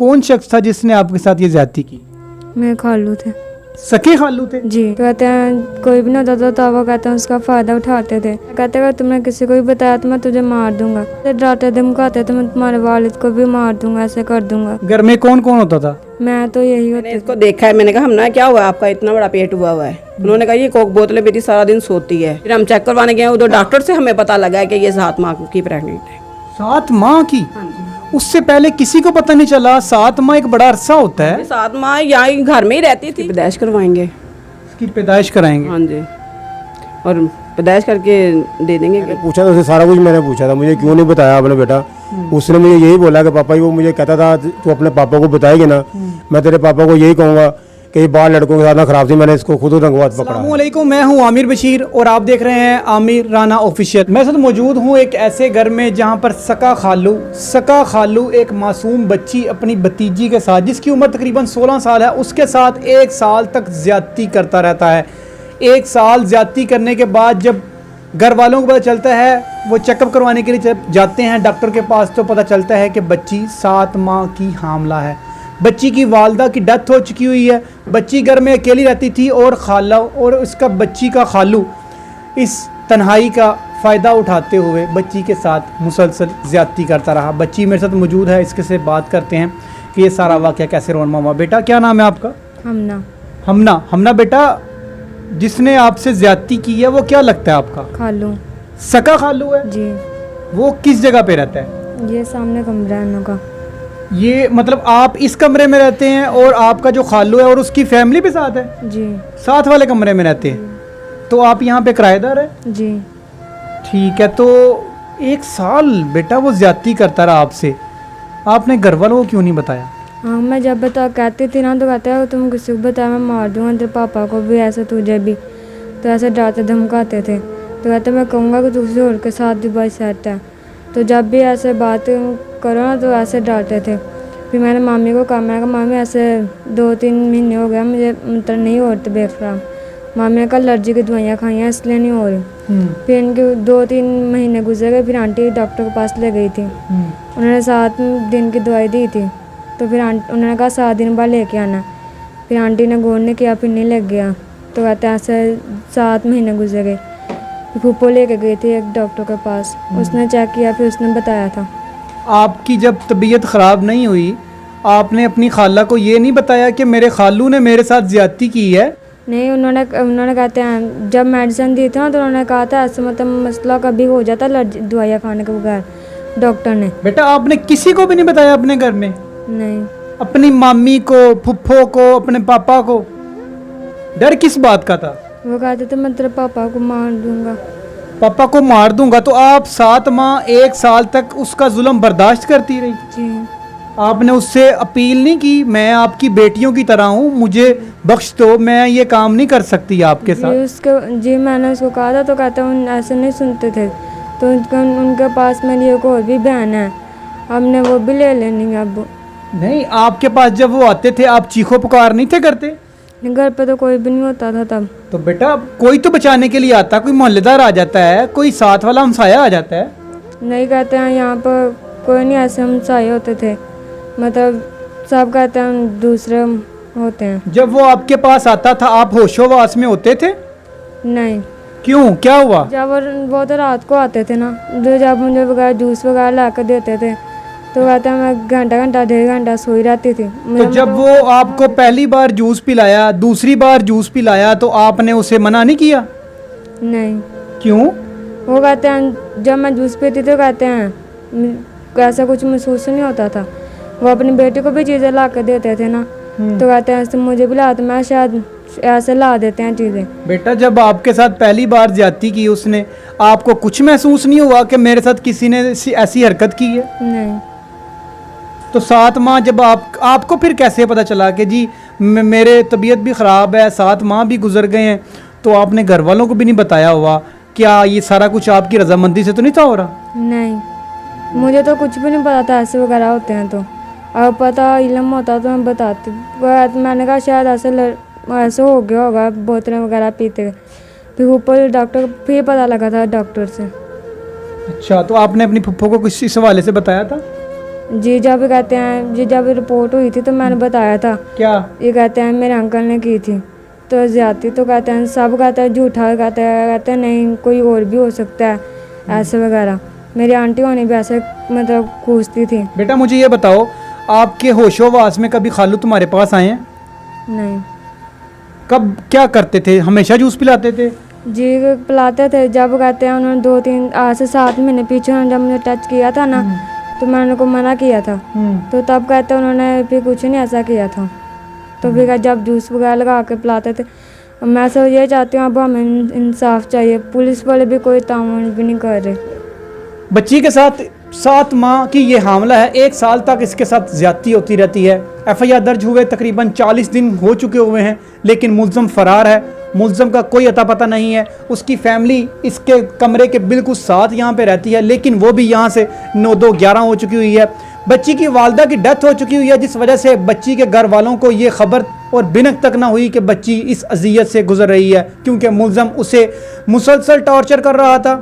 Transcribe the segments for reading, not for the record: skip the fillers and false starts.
कौन शख्स था जिसने आपके साथ ये ज्यादती की? मेरे खालू थे सके खालू थे? जी। कहते हैं कोई भी ना होता तो वो कहते हैं उसका फ़ायदा उठाते थे। कहते अगर तुमने किसी को भी बताया तो मैं तुझे मार दूंगा, डराते धमकाते तो मैं तुम्हारे वालिद को भी मार दूंगा, ऐसे कर दूंगा। घर में कौन कौन होता था? मैं तो यही होती मैंने इसको देखा है, मैंने कहा हम ना क्या हुआ आपका इतना बड़ा पेट हुआ है। उन्होंने कहा ये कोक बोतलें बेटी सारा दिन सोती है। फिर हम चेक करवाने गए उधर डॉक्टर से हमें पता लगा है कि ये 7 माह की प्रेगनेंट है। 7 माह की? उससे पहले किसी को पता नहीं चला? 7 माह एक बड़ा अरसा होता है। 7 माह यहाँ घर में ही रहती थी। पैदाइश करवाएंगे, इसकी पैदाइश कराएंगे? हाँ जी, और पैदाइश करके दे देंगे। पूछा तो उसे सारा कुछ मैंने पूछा था, मुझे क्यों नहीं बताया आपने बेटा। उसने मुझे यही बोला कि पापा ही, वो मुझे कहता था तू अपने पापा को बताएगी ना, मैं तेरे पापा को यही कहूँगा कि बाल लड़कों के साथ ना खराब थी। मैंने इसको खुद रंगवात पकड़ा। अस्सलामुअलैकुम, मैं हूं आमिर बशीर और आप देख रहे हैं आमिर राना ऑफिशियल। मैं साथ मौजूद हूं एक ऐसे घर में जहां पर सका खालू एक मासूम बच्ची अपनी भतीजी के साथ, जिसकी उम्र तकरीबन 16 साल है, उसके साथ 1 साल तक ज्यादती करता रहता है। 1 साल ज्यादती करने के बाद जब घर वालों को पता चलता है, वो चेकअप करवाने के लिए जब जाते हैं डॉक्टर के पास, तो पता चलता है कि बच्ची 7 माह की हामला है। बच्ची की वालदा की डेथ हो चुकी हुई है। बच्ची घर में अकेली रहती थी और खाला और उसका बच्ची का खालू इस तन्हाई का फ़ायदा उठाते हुए बच्ची के साथ मुसलसल ज़्यादती करता रहा। बच्ची मेरे साथ मौजूद है, इसके से बात करते हैं कि ये सारा वाक़या कैसे रोनमा हुआ। बेटा क्या नाम है आपका? हमना। हमना बेटा, जिसने आपसे ज़्यादती की है वो क्या लगता है आपका? खालू। सका खालू है जी। वो किस जगह पे रहता है? ये सामने कमरा है उनका। ये मतलब आप इस कमरे में रहते हैं और आपका जो खालू है और उसकी फैमिली भी साथ है? जी। साथ वाले कमरे में रहते हैं। तो आप यहाँ पे किराएदार है? जी। ठीक है। तो 1 साल बेटा वो ज्यादती करता रहा आपसे, आपने घर वालों को क्यों नहीं बताया? हाँ, मैं जब कहती थी ना तो कहता है तुम किसी को बताया मैं मार दूंगा, तेरे पापा को भी, ऐसे तुझे भी। तो ऐसे डराते धमकाते थे। तो कहते मैं कहूँगा कि तू किसी और के साथ भी बच सकता है। तो जब भी ऐसे बात करो ना तो ऐसे डांटते थे। फिर मैंने मामी को कहा, मैं कहा मामी ऐसे 2-3 महीने हो गया मुझे मतलब नहीं हो रही तबीयत खराब। मामी ने कहा एलर्जी की दवाइयाँ खाई हैं इसलिए नहीं हो रही। फिर इनके 2-3 महीने गुजर गए। फिर आंटी डॉक्टर के पास ले गई थी, उन्होंने 7 दिन की दवाई दी थी। तो फिर उन्होंने कहा 7 दिन बाद लेके आना। फिर आंटी ने गौर ने किया, फिर नहीं लग गया। तो कहते हैं ऐसे 7 महीने गुजर गए। फूफो लेके गई थी एक डॉक्टर के पास, उसने चेक किया, फिर उसने बताया था। आपकी जब तबीयत ख़राब नहीं हुई, आपने अपनी खाला को ये नहीं बताया कि मेरे खालू ने मेरे साथ ज्यादती की है? नहीं, उन्होंने कहते हैं जब मेडिसिन दी थी ना तो उन्होंने कहा था ऐसे मतलब मसला कभी हो जाता दवाइयाँ खाने के बगैर, डॉक्टर ने। बेटा आपने किसी को भी नहीं बताया अपने घर में? नहीं। अपनी मामी को, फुफ्फो को, अपने पापा को? डर किस बात का था? वो कहते थे मैं तेरे पापा को मार दूंगा। पापा को मार दूंगा? तो आप 7 माह 1 साल तक उसका जुल्म बर्दाश्त करती रही? जी। आपने उससे अपील नहीं की मैं आपकी बेटियों की तरह हूँ, मुझे बख्श दो, मैं ये काम नहीं कर सकती आपके साथ? जी मैंने उसको कहा था तो कहता उन ऐसे नहीं सुनते थे। तो उनके पास मेरी एक और भी बहन है, हमने वो भी ले लेनी अब। नहीं, आपके पास जब वो आते थे आप चीखो पुकार नहीं थे करते? घर पे तो कोई भी नहीं होता था तब। तो बेटा कोई तो बचाने के लिए आता, कोई मोहल्लेदार आ जाता है, कोई साथ वाला हमसाया आ जाता है। नहीं कहते हैं यहाँ पर कोई नहीं, ऐसे हमसाए होते थे, मतलब सब कहते हैं दूसरे होते हैं। जब वो आपके पास आता था आप होशोवास में होते थे? नहीं। क्यों, क्या हुआ? जब वो तो रात को आते थे ना, जो जब मुझे वगैरह जूस वगैरह ला कर देते थे तो कहते हैं मैं घंटा 1.5 घंटा सोई रहती थी। तो जब वो आपको पहली बार जूस पिलाया, दूसरी बार जूस पिलाया, तो आपने उसे मना नहीं किया? नहीं। क्यों? वो कहते हैं जब मैं जूस पीती तो कहते हैं ऐसा कुछ महसूस नहीं होता था। वो अपनी बेटी को भी चीज़ें ला कर देते थे ना, तो कहते हैं मुझे भी ला, तो मैं शायद ऐसे ला देते हैं चीज़ें। बेटा जब आपके साथ पहली बार ज्यादती की उसने, आपको कुछ महसूस नहीं हुआ कि मेरे साथ किसी ने ऐसी हरकत की है? नहीं। तो 7 माह जब आपको फिर कैसे पता चला कि जी मेरे तबीयत भी ख़राब है, 7 माह भी गुजर गए हैं, तो आपने घर वालों को भी नहीं बताया हुआ? क्या ये सारा कुछ आपकी रजामंदी से तो नहीं था हो रहा? नहीं, मुझे तो कुछ भी नहीं पता था ऐसे वगैरह होते हैं। तो अब पता इल्म होता तो मैं बताती। मैंने कहा शायद ऐसे हो गया होगा, बोतलें वगैरह पीते। फिर ऊपर डॉक्टर फिर पता लगा था डॉक्टर से। अच्छा, तो आपने अपनी फुफ्फो को किस इस हवाले से बताया था? जी जब कहते हैं जी जब रिपोर्ट हुई थी तो मैंने बताया था, क्या? ये कहते हैं मेरे अंकल ने की थी। तो ज्यादती तो कहते हैं सब कहते हैं झूठा, कहते हैं नहीं कोई और भी हो सकता है ऐसे वगैरह। मेरी आंटी होनी भी ऐसे मतलब पूछती थी। बेटा मुझे ये बताओ, आपके होशोवास में कभी खालू तुम्हारे पास आए हैं? नहीं कब क्या करते थे? हमेशा जूस पिलाते थे? जी पिलाते थे। जब कहते हैं उन्होंने 2-3 आज से 7 महीने पीछे उन्होंने जब मुझे टच किया था ना तो मैंने उनको मना किया था, तो तब कहते हैं उन्होंने फिर कुछ नहीं ऐसा किया था। तो फिर जब जूस वगैरह लगा के पिलाते थे। मैं सब ये चाहती हूँ अब हमें इंसाफ चाहिए, पुलिस वाले भी कोई तामुल भी नहीं कर रहे। बच्ची के साथ 7 माह की ये हामला है, 1 साल तक इसके साथ ज्यादती होती रहती है। एफआईआर दर्ज हुए तकरीबन 40 दिन हो चुके हुए हैं, लेकिन मुल्ज़म फरार है। मुल्ज़म का कोई अता पता नहीं है। उसकी फैमिली इसके कमरे के बिल्कुल साथ यहाँ पे रहती है, लेकिन वो भी यहाँ से 9-2-11 हो चुकी हुई है। बच्ची की वालदा की डेथ हो चुकी हुई है, जिस वजह से बच्ची के घर वालों को ये खबर और बिनक तक ना हुई कि बच्ची इस अजियत से गुजर रही है, क्योंकि मुल्ज़म उसे मुसलसल टॉर्चर कर रहा था।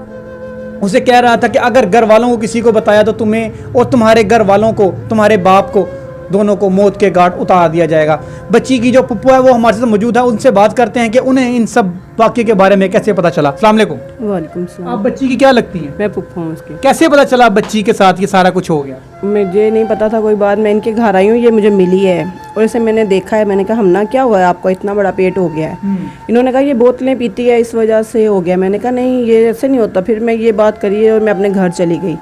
उसे कह रहा था कि अगर घर वालों को किसी को बताया तो तुम्हें और तुम्हारे घर वालों को, तुम्हारे बाप को, दोनों को मौत के घाट उतार दिया जाएगा। बच्ची की जो पप्पू है वो हमारे साथ मौजूद है, उनसे बात करते हैं कि उन्हें इन सब वाक़े के बारे में कैसे पता चला। अस्सलाम वालेकुम। वालेकुम सलाम। आप बच्ची की क्या लगती हैं? मैं पुप्पू हूँ उसकी। कैसे पता चला बच्ची के साथ ये सारा कुछ हो गया? मुझे नहीं पता था कोई बात, मैं इनके घर आई हूँ, ये मुझे मिली है और इसे मैंने देखा है। मैंने कहा हमना क्या हुआ है, आपको इतना बड़ा पेट हो गया है? इन्होंने कहा ये बोतलें पीती है इस वजह से हो गया। मैंने कहा नहीं ये ऐसे नहीं होता। फिर मैं ये बात करी और मैं अपने घर चली गई।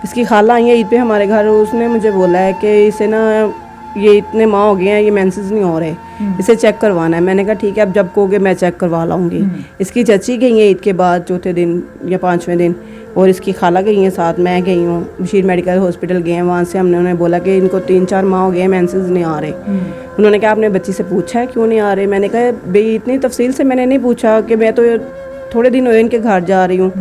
इसकी खाला आई है ईद पे हमारे घर, उसने मुझे बोला है कि इसे ना ये इतने माह हो गए हैं, ये मेंसेस नहीं हो रहे, इसे चेक करवाना है। मैंने कहा ठीक है, अब जब कहोगे मैं चेक करवा लाऊंगी। इसकी चची गई है ईद के बाद 4थे दिन या 5वें दिन, और इसकी खाला गई है साथ, मैं गई हूँ। बशीर मेडिकल हॉस्पिटल गए हैं, वहाँ से हमने उन्हें बोला कि इनको 3-4 माह हो गए मेंसेस नहीं आ रहे। उन्होंने कहा आपने बच्ची से पूछा है क्यों नहीं आ रहे? मैंने कहा भाई इतनी तफसील से मैंने नहीं पूछा, कि मैं तो थोड़े दिन हुए इनके घर जा रही हूँ।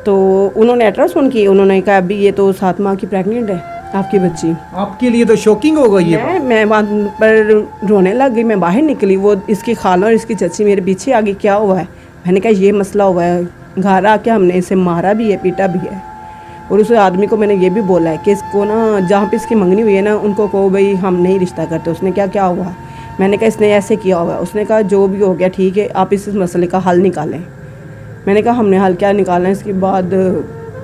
तो उन्होंने अल्ट्रासाउंड की, उन्होंने कहा अभी ये तो 7 माह की प्रेगनेंट है आपकी बच्ची। आपके लिए तो शॉकिंग हो गई है। मैं वहाँ पर रोने लग गई। मैं बाहर निकली, वो इसकी खाला और इसकी चची मेरे पीछे आ गई, क्या हुआ है? मैंने कहा ये मसला हुआ है, घर आके हमने इसे मारा भी है, पीटा भी है। और उस आदमी को मैंने ये भी बोला है कि इसको ना जहाँ पे इसकी मंगनी हुई है ना, उनको कहो भाई हम नहीं रिश्ता करते। उसने क्या हुआ? मैंने कहा इसने ऐसे किया हुआ है। उसने कहा जो भी हो गया ठीक है, आप इस मसले का हल निकालें। मैंने कहा हमने हल क्या निकालना है? इसके बाद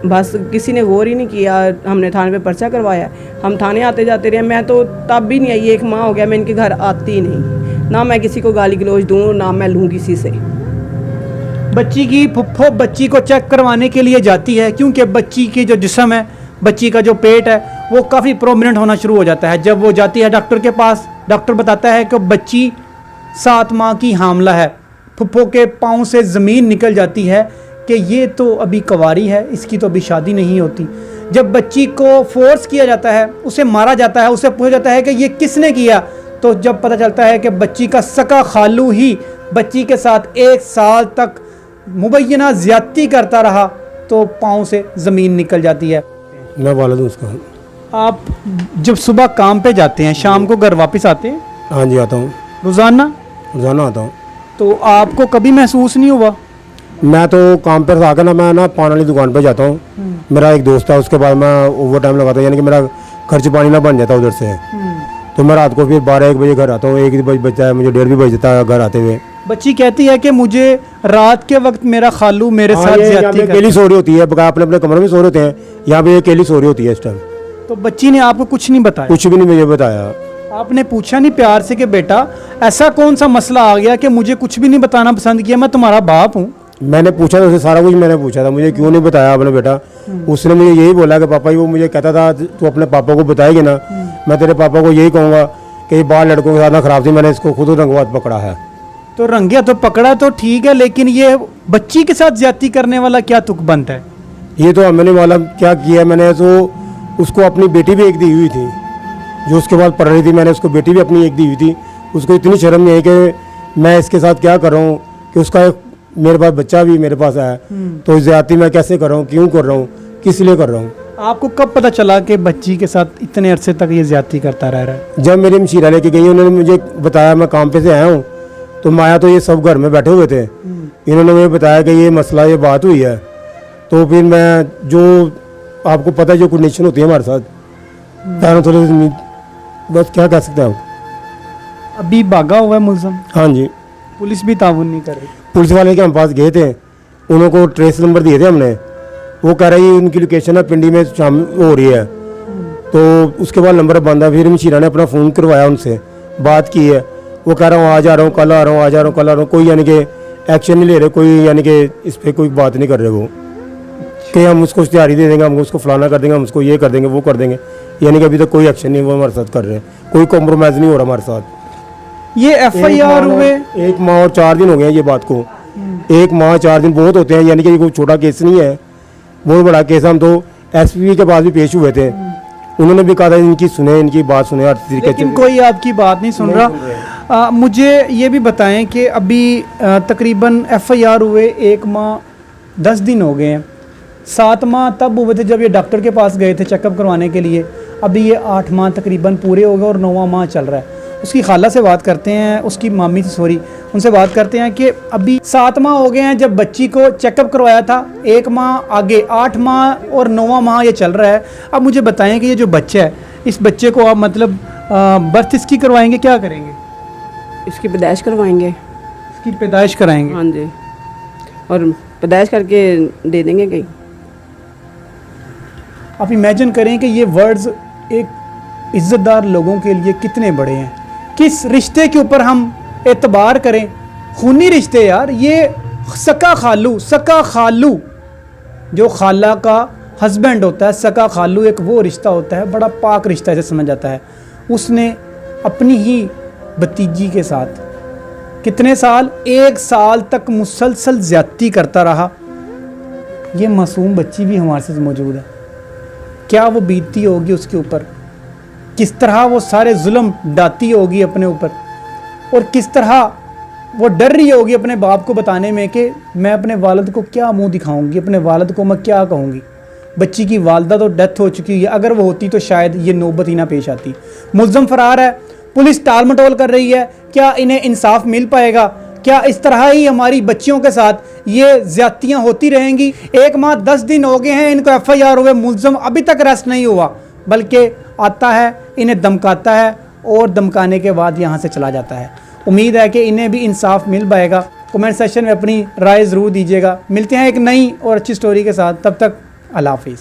बस किसी ने गौर ही नहीं किया। हमने थाने पे पर्चा करवाया, हम थाने आते जाते रहे। मैं तो तब भी नहीं आई, 1 माह हो गया मैं इनके घर आती ही नहीं। ना मैं किसी को गाली गलौज दूँ, ना मैं लूँ किसी से। बच्ची की फुफ्फो बच्ची को चेक करवाने के लिए जाती है, क्योंकि बच्ची की जो जिस्म है, बच्ची का जो पेट है, वो काफ़ी प्रोमिनेंट होना शुरू हो जाता है। जब वो जाती है डॉक्टर के पास, डॉक्टर बताता है कि बच्ची 7 माह की हामला है। फुफ्फो के पाँव से ज़मीन निकल जाती है कि ये तो अभी कवारी है, इसकी तो अभी शादी नहीं होती। जब बच्ची को फोर्स किया जाता है, उसे मारा जाता है, उसे पूछा जाता है कि ये किसने किया, तो जब पता चलता है कि बच्ची का सका खालू ही बच्ची के साथ 1 साल तक मुबैना ज़्यादती करता रहा, तो पाँव से ज़मीन निकल जाती है। मैं वालिद हूँ उसका। आप जब सुबह काम पे जाते हैं, शाम को घर वापस आते हैं? हाँ जी आता हूँ, रोज़ाना? रोज़ाना आता हूँ। तो आपको कभी महसूस नहीं हुआ? मैं तो काम पर आकर ना, मैं ना पान वाली दुकान पर जाता हूँ। मेरा एक दोस्त है, उसके बाद मैं ओवर टाइम लगाता हूँ, यानी कि मेरा खर्च पानी ना बन जाता उधर से। तो मैं रात को फिर 12-1 बजे घर आता हूँ। 1 बजे बजता है, मुझे 1:30 भी बज जाता है घर आते हुए। बच्ची कहती है कि मुझे रात के वक्त मेरा खालू मेरे साथ ज्यादती करता अकेली सो रही होती है, बकाया अपने कमरे में सो रहे होते हैं, यहाँ पे अकेली सो रही होती है इस टाइम। है। तो बच्ची ने आपको कुछ नहीं बताया? कुछ भी नहीं मुझे बताया। आपने पूछा नहीं प्यार से कि बेटा ऐसा कौन सा मसला आ गया कि मुझे कुछ भी नहीं बताना पसंद किया, मैं तुम्हारा बाप हूँ? मैंने पूछा था उसे, सारा कुछ मैंने पूछा था, मुझे क्यों नहीं बताया आपने बेटा। उसने मुझे यही बोला कि पापा, वो मुझे कहता था तू अपने पापा को बताएगी ना, मैं तेरे पापा को यही कहूँगा कि ये बाहर लड़कों के साथ ना खराब थी, मैंने इसको खुद रंगवात पकड़ा है। तो रंगिया तो पकड़ा तो ठीक है, लेकिन ये बच्ची के साथ ज्यादती करने वाला क्या तुक बनता है? ये तो मैंने मालूम क्या किया, मैंने तो उसको अपनी बेटी भी एक दी हुई थी, जो उसके बाद पढ़ रही थी। मैंने उसको बेटी भी अपनी एक दी हुई थी। उसको इतनी शर्म नहीं है कि मैं इसके साथ क्या कर रहा हूँ, कि उसका एक मेरे पास बच्चा भी मेरे पास है, तो ज्यादती मैं कैसे कर रहा हूँ, क्यों कर रहा हूँ, किस लिए कर रहा हूँ। आपको कब पता चला कि बच्ची के साथ इतने अरसे तक ये ज्यादती करता रह रहा है? जब मेरी मशीरा लेके गई, उन्होंने मुझे बताया, मैं काम पे से आया हूँ, तो मैं आया तो ये सब घर में बैठे हुए थे। इन्होंने मुझे बताया कि ये मसला, ये बात हुई है। तो फिर मैं, जो आपको पता है जो कंडीशन होती है हमारे साथ, पैरों थोड़े बस क्या कह सकते हैं हम। अभी भागा हुआ है मुलजम, हाँ जी, पुलिस भी ताउन नहीं कर रही। पुलिस वाले के हम पास गए थे, उनको ट्रेस नंबर दिए थे हमने, वो कह रही है उनकी लोकेशन है पिंडी में शाम हो रही है। तो उसके बाद नंबर बंद है, फिर मशीरा ने अपना फ़ोन करवाया उनसे, बात की है, वो कह रहा हूँ आ जा रहा हूँ, कल आ रहा हूँ, आ जा रहा हूँ, कल आ रहा हूँ, कोई यानी कि एक्शन नहीं ले रहे, कोई यानी कि इस पर कोई बात नहीं कर रहे वो, कि हम उसको तैयारी दे देंगे, हम उसको फलाना कर देंगे, हम उसको ये कर देंगे, वो कर देंगे, यानी कि अभी तक कोई एक्शन नहीं वो हमारे साथ कर रहे हैं, कोई कॉम्प्रोमाइज़ नहीं हो रहा हमारे साथ। ये एफआईआर हुए 1 माह और 4 दिन हो गए हैं ये बात को, 1 माह 4 दिन बहुत होते हैं, यानी कि ये कोई छोटा केस नहीं है, बहुत बड़ा केस है। हम तो एसपी के पास भी पेश हुए थे, उन्होंने भी कहा था इनकी सुने, इनकी बात सुने हर तरीके लेकिन कोई आपकी बात नहीं सुन रहा। मुझे ये भी बताएं कि अभी तकरीबन एफआईआर हुए 1 माह 10 दिन हो गए हैं, 7 माह तब हुए थे जब ये डॉक्टर के पास गए थे चेकअप करवाने के लिए, अभी ये 8 माह तकरीबन पूरे हो गए और 9वां माह चल रहा है। उसकी खाला से बात करते हैं, उसकी मामी से सॉरी, उनसे बात करते हैं कि अभी 7 माह हो गए हैं जब बच्ची को चेकअप करवाया था, 1 माह आगे 8 माह और 9वां माह ये चल रहा है। अब मुझे बताएं कि ये जो बच्चा है, इस बच्चे को आप मतलब बर्थ इसकी करवाएंगे, क्या करेंगे? इसकी पैदाइश करवाएंगे। इसकी पैदाइश कराएंगे? हाँ जी, और पैदाइश करके दे देंगे कहीं। आप इमेजिन करें कि ये वर्ड्स एक इज़्ज़तदार लोगों के लिए कितने बड़े हैं, किस रिश्ते के ऊपर हम एतबार करें, खूनी रिश्ते यार। ये सका खालू जो खाला का हस्बैंड होता है, सका खालू एक वो रिश्ता होता है, बड़ा पाक रिश्ता ऐसे समझ जाता है। उसने अपनी ही भतीजी के साथ कितने साल, 1 साल तक मुसलसल ज्यादती करता रहा। ये मासूम बच्ची भी हमारे साथ मौजूद है, क्या वो बीतती होगी उसके ऊपर, किस तरह वो सारे जुल्म डाती होगी अपने ऊपर, और किस तरह वो डर रही होगी अपने बाप को बताने में कि मैं अपने वालिद को क्या मुंह दिखाऊंगी, अपने वालिद को मैं क्या कहूँगी। बच्ची की वालदा तो डेथ हो चुकी है, अगर वो होती तो शायद ये नौबत ही ना पेश आती। मुल्ज़म फरार है, पुलिस टाल मटोल कर रही है, क्या इन्हें इंसाफ मिल पाएगा? क्या इस तरह ही हमारी बच्चियों के साथ ये ज्यादतियाँ होती रहेंगी? 1 माह 10 दिन हो गए हैं इनको एफआईआर हुए, मुल्ज़म अभी तक अरेस्ट नहीं हुआ, बल्कि आता है, इन्हें धमकाता है और धमकाने के बाद यहाँ से चला जाता है। उम्मीद है कि इन्हें भी इंसाफ मिल पाएगा। कमेंट सेक्शन में अपनी राय ज़रूर दीजिएगा। मिलते हैं एक नई और अच्छी स्टोरी के साथ, तब तक अल्लाह हाफिज़।